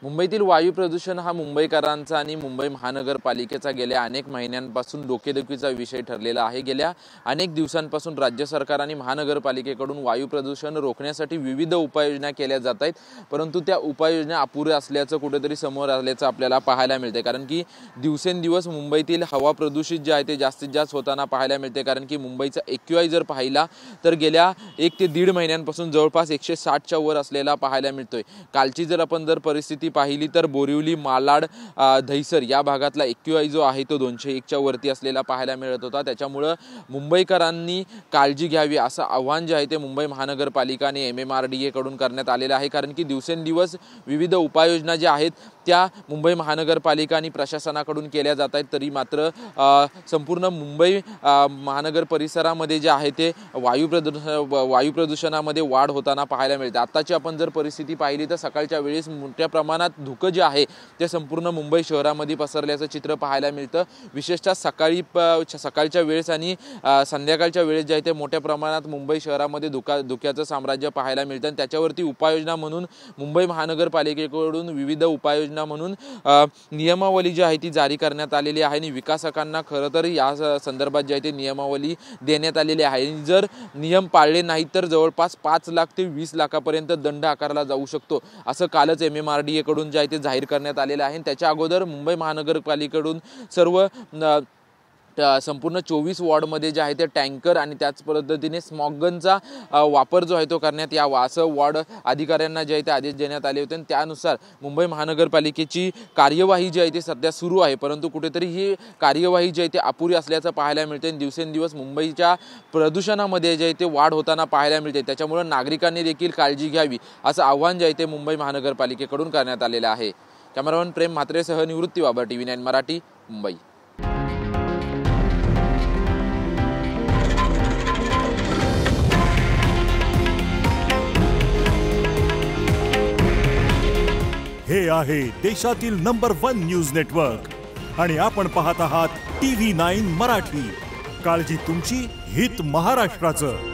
मुंबईतील वायू प्रदूषण हा मुंबईकरांचा आणि मुंबई महानगरपालिकेचा गेल्या अनेक महिन्यांपासून डोकेदुखीचा विषय ठरलेला आहे। गेल्या अनेक दिवसांपासून राज्य सरकार आणि महानगरपालिकेकडून वायू प्रदूषण रोखण्यासाठी विविध उपाययोजना केल्या जात आहेत, परंतु त्या उपाययोजना अपुऱ्या असल्याचं कुठेतरी समोर आल्याचं आपल्याला पाहायला मिळते। कारण की दिवसेंदिवस मुंबईतील हवा प्रदूषित जे आहे ते जास्तीत जास्त होताना पाहायला मिळते। कारण की मुंबईचा AQI जर पाहिला तर गेल्या 1 ते 1.5 महिन्यांपासून जवळपास 160च्या वर असलेला पाहायला मिळतोय। कालची जर आपण परिस्थिती पाहिली तर बोरिवली, मालाड, दहिसर या भागातला AQI जो आहे तो 201च्या वरती असलेला पाहायला मिळत होता। त्याच्यामुळे मुंबईकरांनी काळजी घ्यावी असं आव्हान जे आहे ते मुंबई महानगरपालिका आणि MMRDA कडून करण्यात आलेलं आहे। कारण की दिवसेंदिवस विविध उपाययोजना ज्या आहेत त्या मुंबई महानगरपालिका आणि प्रशासनाकडून केल्या जात आहेत, तरी मात्र संपूर्ण मुंबई महानगर परिसरामध्ये जे आहे ते वायू प्रदूषणामध्ये वाढ होताना पाहायला मिळते। आताची आपण जर परिस्थिती पाहिली तर सकाळच्या वेळेस मोठ्या प्रमाणात धुकं जे आहे ते संपूर्ण मुंबई शहरामध्ये पसरल्याचं चित्र पाहायला मिळतं। विशेषतः सकाळच्या वेळेस आणि संध्याकाळच्या वेळेस जे आहे ते मोठ्या प्रमाणात मुंबई शहरामध्ये धुक्याचं साम्राज्य पाहायला मिळतं। आणि त्याच्यावरती उपाययोजना म्हणून मुंबई महानगरपालिकेकडून विविध उपाययोजना म्हणून नियमावली जी आहे ती जारी करण्यात आलेली आहे आणि विकासकांना खरं तर या संदर्भात जे आहे ते नियमावली देण्यात आलेली आहे। जर नियम पाळले नाही तर जवळपास 5 लाख ते 20 लाखापर्यंत दंड आकारला जाऊ शकतो असं कालच MMRDA कडून जे आहे ते जाहीर करण्यात आलेलं आहे। त्याच्या अगोदर मुंबई महानगरपालिकेकडून सर्व संपूर्ण 24 वॉर्डमध्ये जे आहे ते टँकर आणि त्याच पद्धतीने स्मॉग गनचा वापर जो आहे तो करण्यात यावा असं वॉर्ड अधिकाऱ्यांना जे आहे ते आदेश देण्यात आले होते। त्यानुसार मुंबई महानगरपालिकेची कार्यवाही जी आहे ती सध्या सुरू आहे, परंतु कुठेतरी ही कार्यवाही जी आहे ते अपुरी असल्याचं पाहायला मिळते। दिवसेंदिवस मुंबईच्या प्रदूषणामध्ये जे आहे ते वाढ होताना पाहायला मिळते। त्याच्यामुळे नागरिकांनी देखील काळजी घ्यावी असं आव्हान जे आहे ते मुंबई महानगरपालिकेकडून करण्यात आलेलं आहे। कॅमेरामन प्रेम म्हात्रेसह निवृत्ती बाबर, TV9 मराठी, मुंबई। हे आहे देशातील नंबर 1 न्यूज नेटवर्क आणि आपण पाहत आहात TV9 मराठी। काळजी तुमची, हित महाराष्ट्राचं।